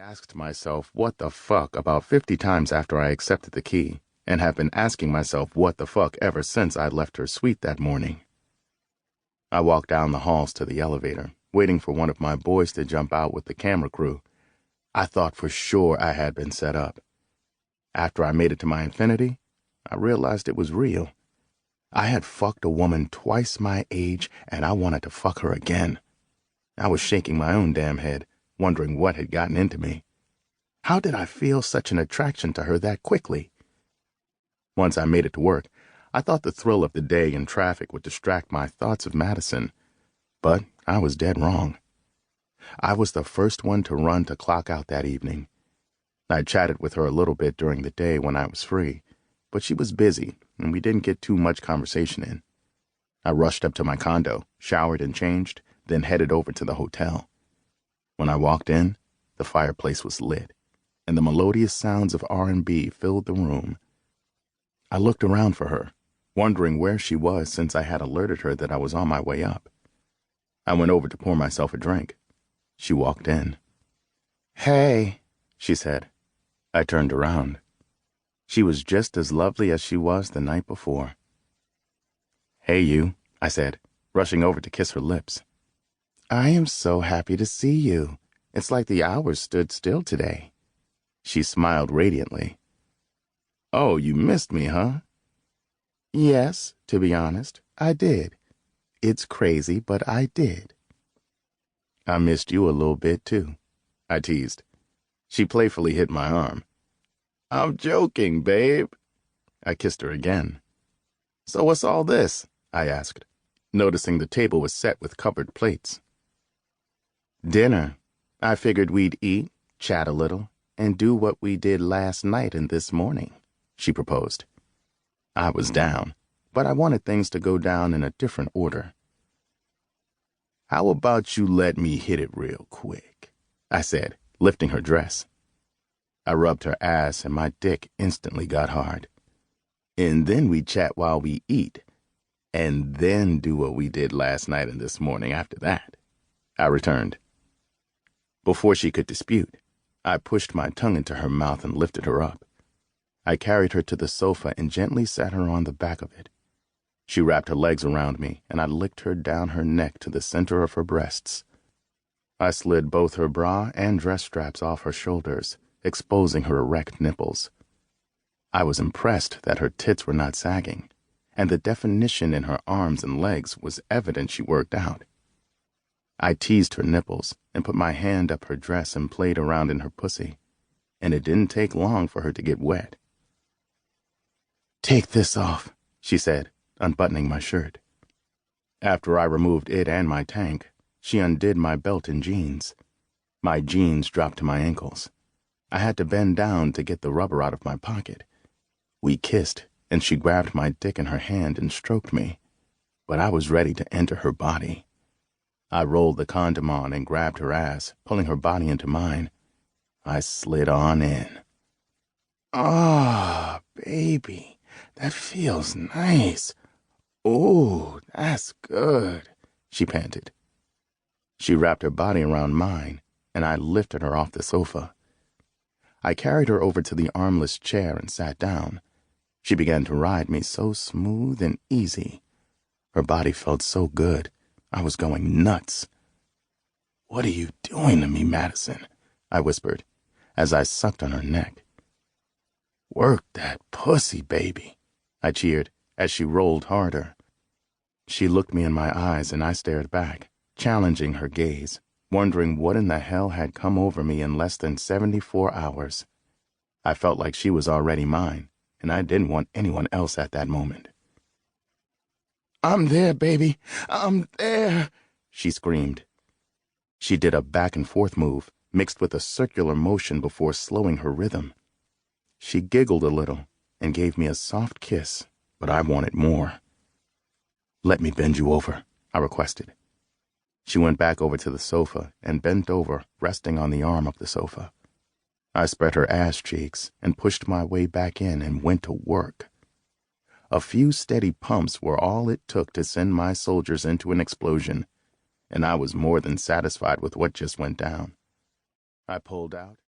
asked myself what the fuck about 50 times after I accepted the key, and have been asking myself what the fuck ever since I left her suite that morning. I walked down the halls to the elevator, waiting for one of my boys to jump out with the camera crew. I thought for sure I had been set up. After I made it to my infinity, I realized it was real. I had fucked a woman twice my age, and I wanted to fuck her again. I was shaking my own damn head, wondering what had gotten into me. How did I feel such an attraction to her that quickly? Once I made it to work, I thought the thrill of the day in traffic would distract my thoughts of Madison, but I was dead wrong. I was the first one to run to clock out that evening. I chatted with her a little bit during the day when I was free, but she was busy and we didn't get too much conversation in. I rushed up to my condo, showered and changed, then headed over to the hotel. When I walked in, the fireplace was lit, and the melodious sounds of R&B filled the room. I looked around for her, wondering where she was since I had alerted her that I was on my way up. I went over to pour myself a drink. She walked in. "Hey," she said. I turned around. She was just as lovely as she was the night before. "Hey, you," I said, rushing over to kiss her lips. "I am so happy to see you. It's like the hours stood still today." She smiled radiantly. "Oh, you missed me, huh?" "Yes, to be honest, I did. It's crazy, but I did." "I missed you a little bit, too," I teased. She playfully hit my arm. "I'm joking, babe." I kissed her again. "So what's all this?" I asked, noticing the table was set with covered plates. "Dinner. I figured we'd eat, chat a little, and do what we did last night and this morning," she proposed. I was down, but I wanted things to go down in a different order. "How about you let me hit it real quick?" I said, lifting her dress. I rubbed her ass and my dick instantly got hard. "And then we chat while we eat, and then do what we did last night and this morning after that," I returned. Before she could dispute, I pushed my tongue into her mouth and lifted her up. I carried her to the sofa and gently sat her on the back of it. She wrapped her legs around me, and I licked her down her neck to the center of her breasts. I slid both her bra and dress straps off her shoulders, exposing her erect nipples. I was impressed that her tits were not sagging, and the definition in her arms and legs was evident she worked out. I teased her nipples and put my hand up her dress and played around in her pussy, and it didn't take long for her to get wet. "Take this off," she said, unbuttoning my shirt. After I removed it and my tank, she undid my belt and jeans. My jeans dropped to my ankles. I had to bend down to get the rubber out of my pocket. We kissed, and she grabbed my dick in her hand and stroked me, but I was ready to enter her body. I rolled the condom on and grabbed her ass, pulling her body into mine. I slid on in. "Ah, baby, that feels nice. Ooh, that's good," she panted. She wrapped her body around mine, and I lifted her off the sofa. I carried her over to the armless chair and sat down. She began to ride me so smooth and easy. Her body felt so good. I was going nuts. "What are you doing to me, Madison?" I whispered, as I sucked on her neck. "Work that pussy, baby," I cheered as she rolled harder. She looked me in my eyes and I stared back, challenging her gaze, wondering what in the hell had come over me in less than 74 hours. I felt like she was already mine, and I didn't want anyone else at that moment. "I'm there, baby. I'm there," she screamed. She did a back and forth move, mixed with a circular motion before slowing her rhythm. She giggled a little and gave me a soft kiss, but I wanted more. "Let me bend you over," I requested. She went back over to the sofa and bent over, resting on the arm of the sofa. I spread her ass cheeks and pushed my way back in and went to work. A few steady pumps were all it took to send my soldiers into an explosion, and I was more than satisfied with what just went down. I pulled out